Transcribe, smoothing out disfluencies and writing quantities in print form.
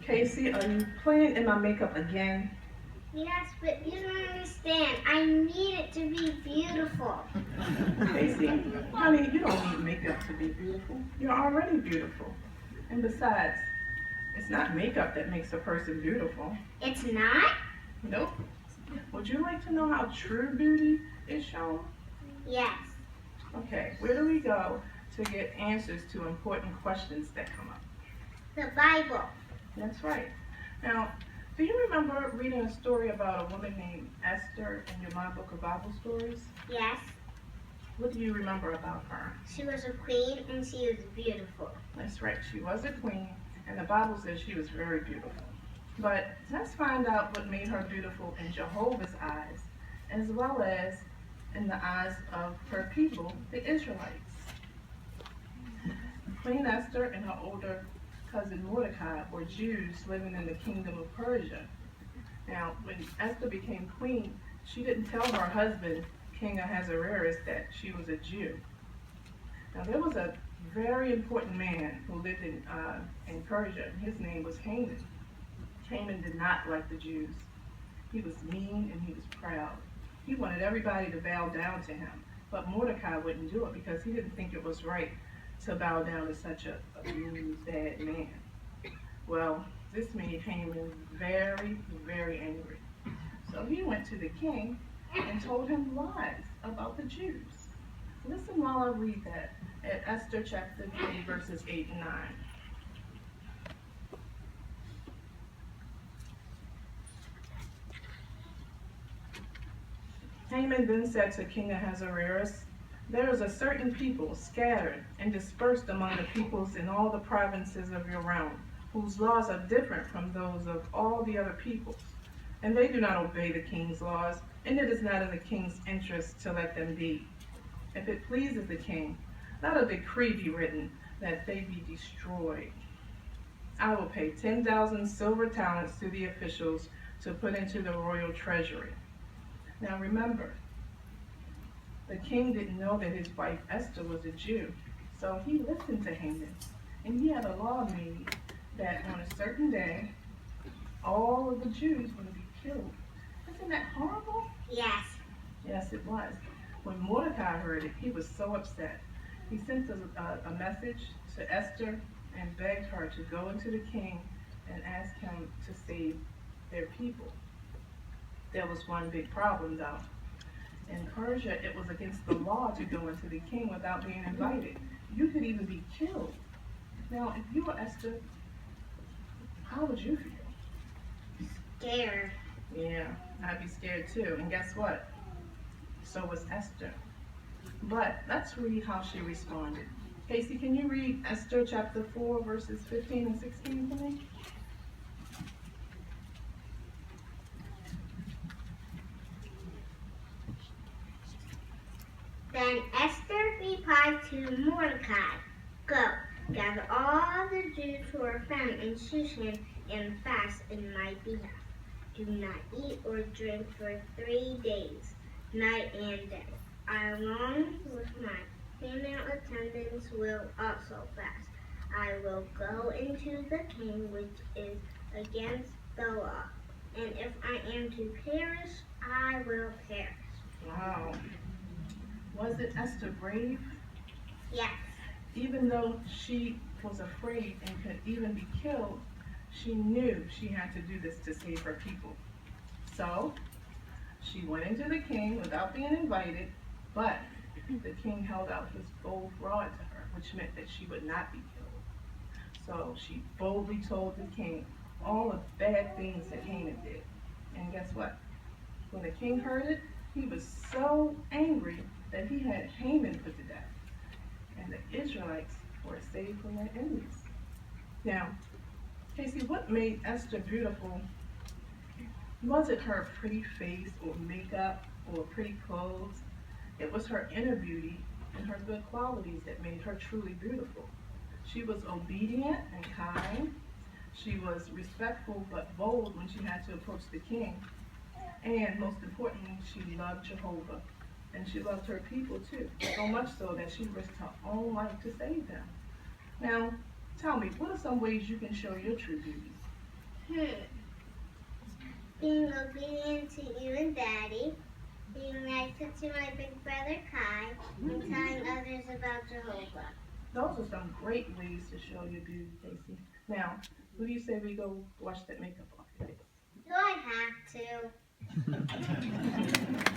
Kayci, are you playing in my makeup again? Yes, but you don't understand. I need it to be beautiful. Kayci, honey, you don't need makeup to be beautiful. You're already beautiful. And besides, it's not makeup that makes a person beautiful. It's not? Nope. Would you like to know how true beauty is shown? Yes. Okay, where do we go to get answers to important questions that come up? The Bible. That's right. Now, do you remember reading a story about a woman named Esther in your My Book of Bible Stories? Yes. What do you remember about her? She was a queen and she was beautiful. That's right, she was a queen, and the Bible says she was very beautiful. But let's find out what made her beautiful in Jehovah's eyes, as well as in the eyes of her people, the Israelites. Queen Esther and her older cousin Mordecai were Jews living in the kingdom of Persia. Now, when Esther became queen, she didn't tell her husband, King Ahasuerus, that she was a Jew. Now, there was a very important man who lived in Persia. His name was Haman. Haman did not like the Jews. He was mean and he was proud. He wanted everybody to bow down to him, but Mordecai wouldn't do it because he didn't think it was right to bow down to such a mean, bad man. Well, this made Haman very, very angry. So he went to the king and told him lies about the Jews. Listen while I read that at Esther chapter 3, verses 8 and 9. Haman then said to King Ahasuerus, "There is a certain people scattered and dispersed among the peoples in all the provinces of your realm, whose laws are different from those of all the other peoples. And they do not obey the king's laws, and it is not in the king's interest to let them be. If it pleases the king, let a decree be written that they be destroyed. I will pay 10,000 silver talents to the officials to put into the royal treasury." Now remember, the king didn't know that his wife Esther was a Jew, so he listened to Haman, and he had a law made that on a certain day, all of the Jews were to be killed. Isn't that horrible? Yes. Yes, it was. When Mordecai heard it, he was so upset. He sent a message to Esther and begged her to go into the king and ask him to save their people. There was one big problem though. In Persia, it was against the law to go into the king without being invited. You could even be killed. Now, if you were Esther, how would you feel? Scared. Yeah, I'd be scared too. And guess what? So was Esther. But let's read how she responded. Kayci, can you read Esther chapter 4, verses 15 and 16 for me? Then Esther replied to Mordecai, "Go, gather all the Jews who are found in Shushan and fast in my behalf. Do not eat or drink for 3 days, night and day. I, along with my female attendants, will also fast. I will go into the king, which is against the law. And if I am to perish, I will perish." Wow. Wasn't Esther brave? Yes. Even though she was afraid and could even be killed, she knew she had to do this to save her people. So she went into the king without being invited, but the king held out his gold rod to her, which meant that she would not be killed. So she boldly told the king all the bad things that Haman did. And guess what? When the king heard it, he was so angry that he had Haman put to death. And the Israelites were saved from their enemies. Now, Kayci, what made Esther beautiful? Was it her pretty face or makeup or pretty clothes? It was her inner beauty and her good qualities that made her truly beautiful. She was obedient and kind. She was respectful but bold when she had to approach the king. And most importantly, she loved Jehovah. And she loved her people too, so much so that she risked her own life to save them. Now, tell me, what are some ways you can show your true beauty? Being obedient to you and Daddy. Being nice to my big brother Kai. And telling others about Jehovah. Those are some great ways to show your beauty, Kayci. Now, who do you say we go wash that makeup off your face? Do I have to?